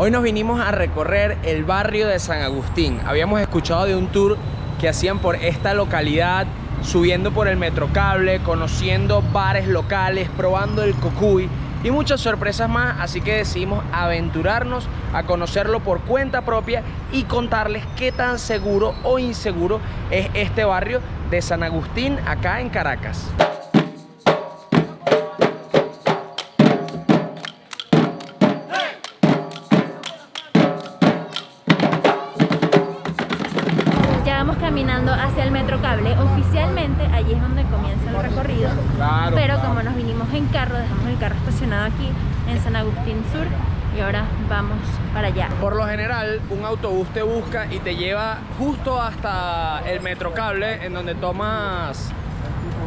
Hoy nos vinimos a recorrer el barrio de San Agustín. Habíamos escuchado de un tour que hacían por esta localidad, subiendo por el Metrocable, conociendo bares locales, probando el cocuy y muchas sorpresas más, así que decidimos aventurarnos a conocerlo por cuenta propia y contarles qué tan seguro o inseguro es este barrio de San Agustín acá en Caracas. Caminando hacia el Metrocable. Oficialmente allí es donde comienza el recorrido, pero como nos vinimos en carro, dejamos el carro estacionado aquí en San Agustín Sur y ahora vamos para allá. Por lo general un autobús te busca y te lleva justo hasta el Metrocable, en donde tomas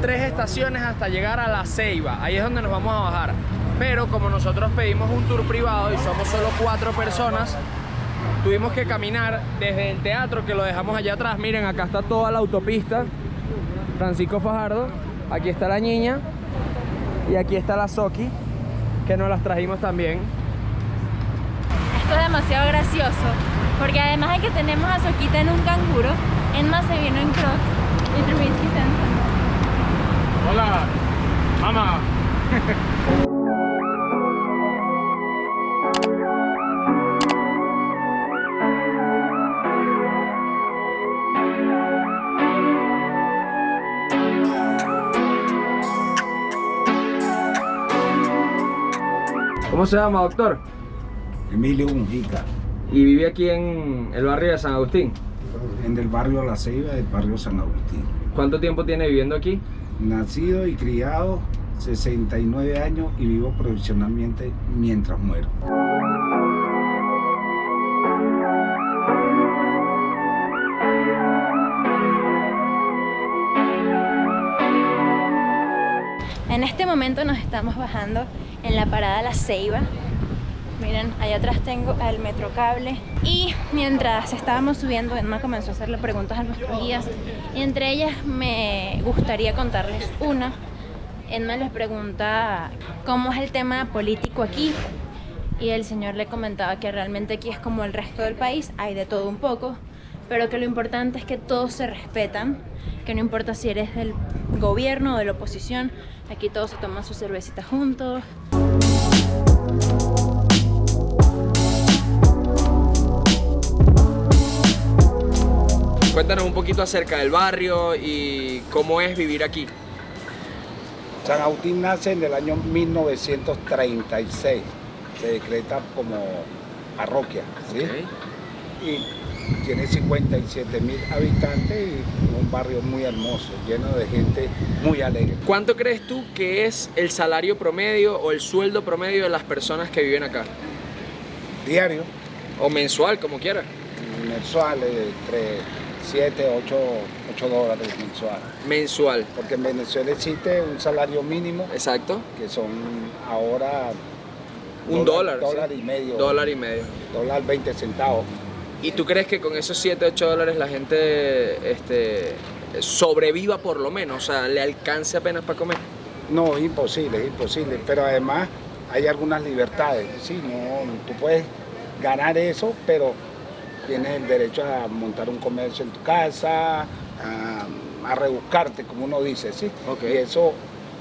3 estaciones hasta llegar a La Ceiba. Ahí es donde nos vamos a bajar, pero como nosotros pedimos un tour privado y somos solo 4 personas, tuvimos que caminar desde el teatro, que lo dejamos allá atrás. Miren, acá está toda la autopista Francisco Fajardo. Aquí está la niña y aquí está la Soki, que nos las trajimos también. Esto es demasiado gracioso, porque además de que tenemos a Soquita en un canguro, Emma se vino en Crocs y Trubisky está en... Hola, mamá. ¿Cómo se llama, doctor? Emilio Mujica. ¿Y vive aquí en el barrio de San Agustín? En el barrio La Ceiba, del barrio San Agustín. ¿Cuánto tiempo tiene viviendo aquí? Nacido y criado, 69 años y vivo profesionalmente mientras muero. En este momento nos estamos bajando en la parada La Ceiba. Miren, allá atrás tengo el Metrocable. Y mientras estábamos subiendo, Emma comenzó a hacerle preguntas a nuestros guías. Y entre ellas me gustaría contarles una. Emma les pregunta cómo es el tema político aquí. Y el señor le comentaba que realmente aquí es como el resto del país, hay de todo un poco, pero que lo importante es que todos se respetan, que no importa si eres del gobierno o de la oposición, aquí todos se toman su cervecita juntos. Cuéntanos un poquito acerca del barrio y cómo es vivir aquí. San Agustín nace en el año 1936. Se decreta como parroquia, ¿sí? Okay. Y tiene 57.000 habitantes y un barrio muy hermoso, lleno de gente muy alegre. ¿Cuánto crees tú que es el salario promedio o el sueldo promedio de las personas que viven acá? Diario, O mensual, como quieras. mensual, entre 7, 8 dólares mensual. Mensual. Porque en Venezuela existe un salario mínimo, Exacto. que son ahora Un dólar. dólar ¿sí? y medio. Dólar y medio. Dólar 20 centavos. ¿Y tú crees que con esos 7, 8 dólares la gente sobreviva por lo menos? O sea, le alcance apenas para comer. No, es imposible. Pero además hay algunas libertades. Sí, no, tú puedes ganar eso, pero tienes el derecho a montar un comercio en tu casa, a rebuscarte, como uno dice, ¿sí? Okay. Y eso,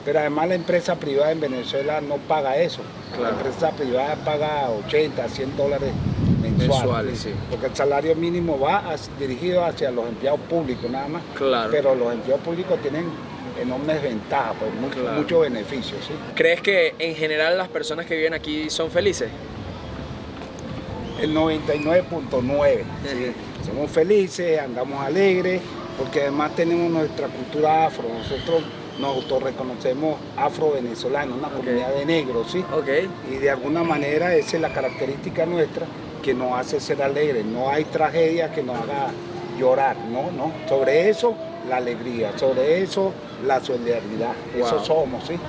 pero además la empresa privada en Venezuela no paga eso. Claro. La empresa privada paga 80, 100 dólares mensuales, sí. Porque el salario mínimo va dirigido hacia los empleados públicos nada más. Claro. Pero los empleados públicos tienen enormes ventajas, pues, muchos beneficios, ¿sí? ¿Crees que en general las personas que viven aquí son felices? El 99.9. ¿sí? Somos felices, andamos alegres, porque además tenemos nuestra cultura afro. Nosotros nos autorreconocemos afro-venezolanos, una comunidad de negros, ¿sí? Okay. Y de alguna manera esa es la característica nuestra que nos hace ser alegres. No hay tragedia que nos haga llorar, no. Sobre eso, la alegría, sobre eso, la solidaridad. Wow. Eso somos, ¿sí?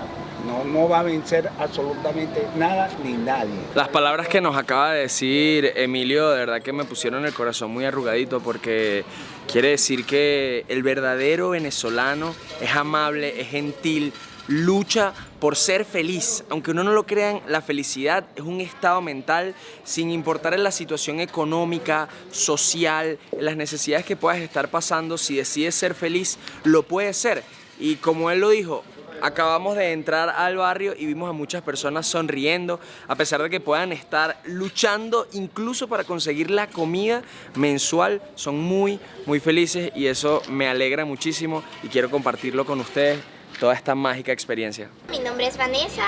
No va a vencer absolutamente nada ni nadie. Las palabras que nos acaba de decir Emilio, de verdad que me pusieron el corazón muy arrugadito, porque quiere decir que el verdadero venezolano es amable, es gentil, lucha por ser feliz. Aunque uno no lo crean, la felicidad es un estado mental sin importar en la situación económica, social, en las necesidades que puedas estar pasando. Si decides ser feliz, lo puedes ser. Y como él lo dijo, acabamos de entrar al barrio y vimos a muchas personas sonriendo, a pesar de que puedan estar luchando incluso para conseguir la comida mensual. Son muy felices y eso me alegra muchísimo y quiero compartirlo con ustedes, toda esta mágica experiencia. Mi nombre es Vanessa,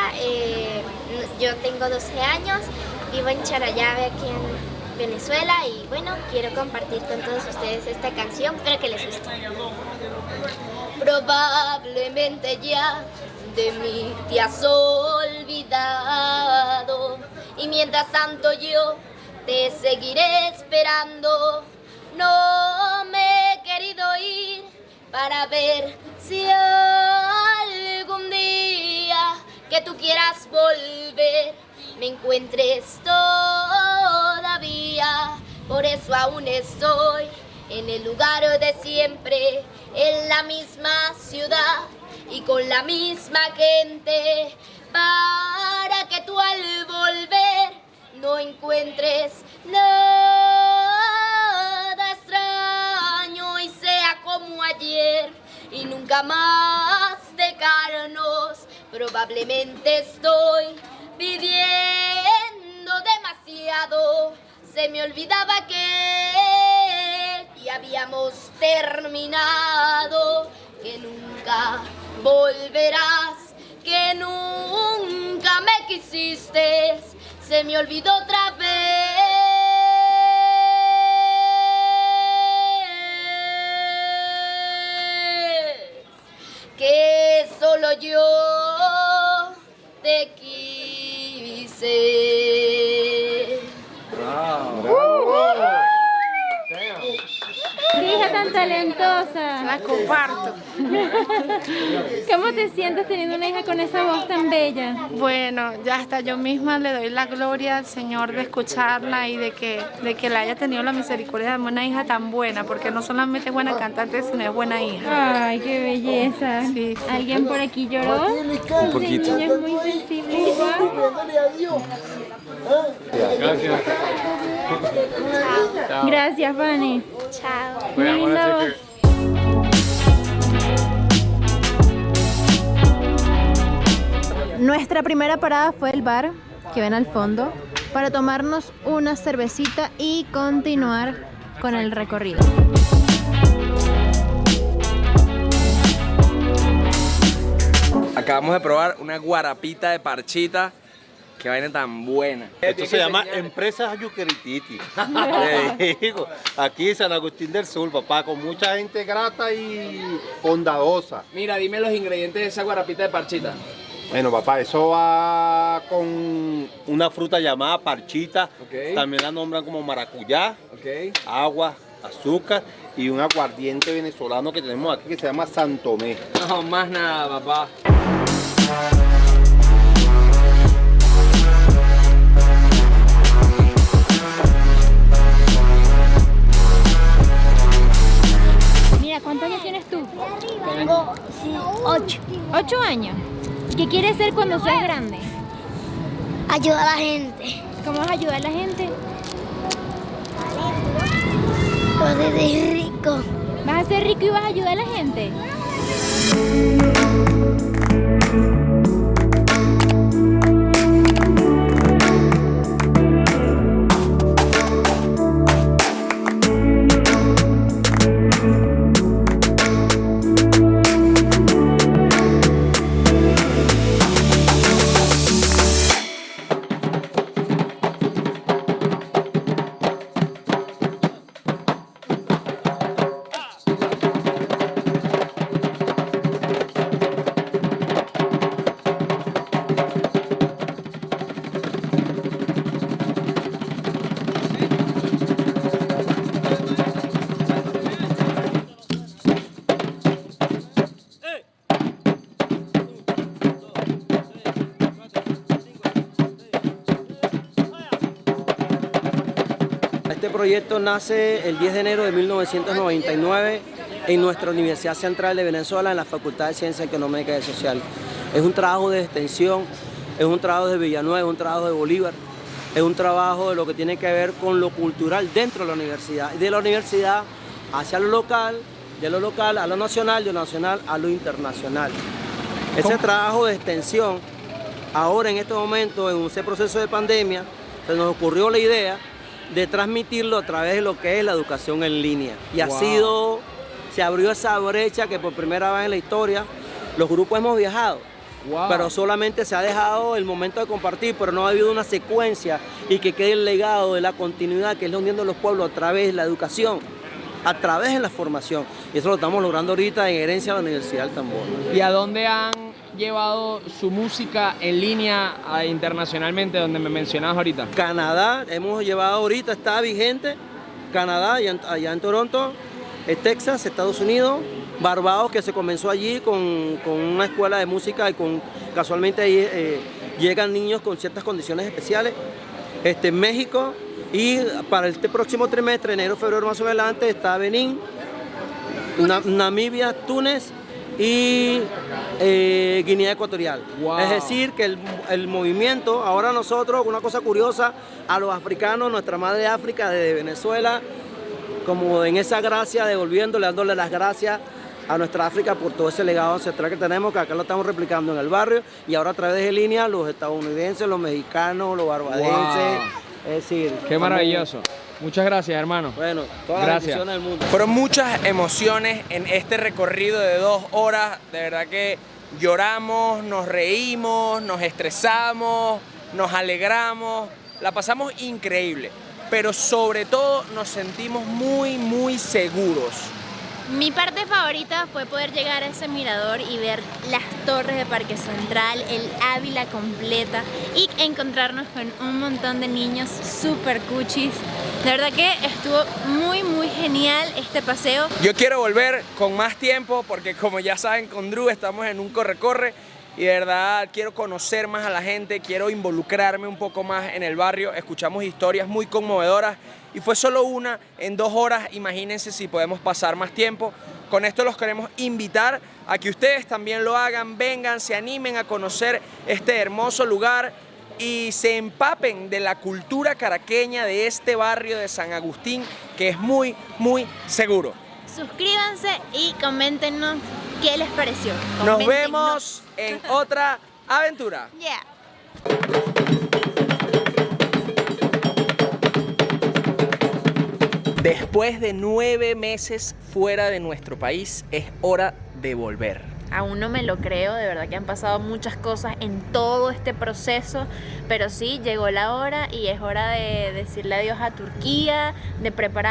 yo tengo 12 años, vivo en Charallave, aquí en Venezuela, y bueno, quiero compartir con todos ustedes esta canción, espero que les guste. Probablemente ya de mí te has olvidado, y mientras tanto yo te seguiré esperando. No me he querido ir para ver si algún día que tú quieras volver me encuentres todavía. Por eso aún estoy en el lugar de siempre, en la misma ciudad y con la misma gente, para que tú al volver no encuentres nada extraño y sea como ayer y nunca más dejarnos. Probablemente estoy pidiendo demasiado, se me olvidaba que ya habíamos terminado, que nunca volverás, que nunca me quisiste, se me olvidó otra vez, que solo yo te quise. ¡Qué hija tan talentosa! La comparto. ¿Cómo te sientes teniendo una hija con esa voz tan bella? Bueno, ya hasta yo misma le doy la gloria al Señor de escucharla y de que le haya tenido la misericordia de una hija tan buena, porque no solamente es buena cantante, sino es buena hija. ¡Ay, qué belleza! Sí, sí. ¿Alguien por aquí lloró? Un poquito. Sí, niño, es muy sensible. Gracias, Vani. Chao. Muy linda voz. Nuestra primera parada fue el bar que ven al fondo para tomarnos una cervecita y continuar con el recorrido. Acabamos de probar una guarapita de parchita. Qué vaina tan buena. Esto se llama Empresas Yuquerititi. Te digo, aquí en San Agustín del Sur, papá, con mucha gente grata y bondadosa. Mira, dime los ingredientes de esa guarapita de parchita. Bueno, papá, eso va con una fruta llamada parchita. Ok. También la nombran como maracuyá, Ok. agua, azúcar y un aguardiente venezolano que tenemos aquí que se llama Santomé. No, más nada, papá. Mira, ¿cuántos años tienes tú? Tengo 8. 8 años. ¿Qué quieres ser cuando seas grande? Ayuda a la gente. ¿Cómo vas a ayudar a la gente? Pues ser rico. ¿Vas a ser rico y vas a ayudar a la gente? Este proyecto nace el 10 de enero de 1999 en nuestra Universidad Central de Venezuela, en la Facultad de Ciencias Económicas y Sociales. Es un trabajo de extensión, es un trabajo de Villanueva, es un trabajo de Bolívar, es un trabajo de lo que tiene que ver con lo cultural dentro de la universidad, y de la universidad hacia lo local, de lo local a lo nacional, de lo nacional a lo internacional. Ese trabajo de extensión, ahora en este momento, en ese proceso de pandemia, se nos ocurrió la idea de transmitirlo a través de lo que es la educación en línea. Y se abrió esa brecha que por primera vez en la historia los grupos hemos viajado. Pero solamente se ha dejado el momento de compartir, pero no ha habido una secuencia y que quede el legado de la continuidad que es la unión de los pueblos a través de la educación, a través de la formación. Y eso lo estamos logrando ahorita en Herencia de la Universidad del Tambor. ¿Y a dónde han llevado su música en línea internacionalmente, donde me mencionabas ahorita? Canadá, hemos llevado ahorita, está vigente, Canadá, allá en Toronto, Texas, Estados Unidos, Barbados, que se comenzó allí con una escuela de música y casualmente ahí llegan niños con ciertas condiciones especiales. México, y para este próximo trimestre, enero, febrero más adelante, está Benín, Namibia, Túnez y Guinea Ecuatorial. Es decir, que el movimiento, ahora nosotros, una cosa curiosa, a los africanos, nuestra madre África de Venezuela, como en esa gracia, devolviéndole, dándole las gracias a nuestra África por todo ese legado ancestral que tenemos, que acá lo estamos replicando en el barrio, y ahora a través de línea los estadounidenses, los mexicanos, los barbadenses, es decir... ¡Qué maravilloso! Muchas gracias, hermano. Bueno, todas las bendiciones del mundo. Fueron muchas emociones en este recorrido de 2 horas, de verdad que lloramos, nos reímos, nos estresamos, nos alegramos, la pasamos increíble, pero sobre todo nos sentimos muy, muy seguros. Mi parte favorita fue poder llegar a ese mirador y ver las torres de Parque Central, el Ávila completa y encontrarnos con un montón de niños súper cuchis. De verdad que estuvo muy, muy genial este paseo. Yo quiero volver con más tiempo porque, como ya saben, con Drew estamos en un corre-corre y de verdad quiero conocer más a la gente, quiero involucrarme un poco más en el barrio. Escuchamos historias muy conmovedoras y fue solo una en 2 horas. Imagínense si podemos pasar más tiempo. Con esto los queremos invitar a que ustedes también lo hagan, vengan, se animen a conocer este hermoso lugar y se empapen de la cultura caraqueña de este barrio de San Agustín, que es muy, muy seguro. Suscríbanse y coméntenos qué les pareció. Nos vemos en otra aventura. Yeah. Después de 9 meses fuera de nuestro país, es hora de volver. Aún no me lo creo, de verdad que han pasado muchas cosas en todo este proceso, pero sí, llegó la hora y es hora de decirle adiós a Turquía, de preparar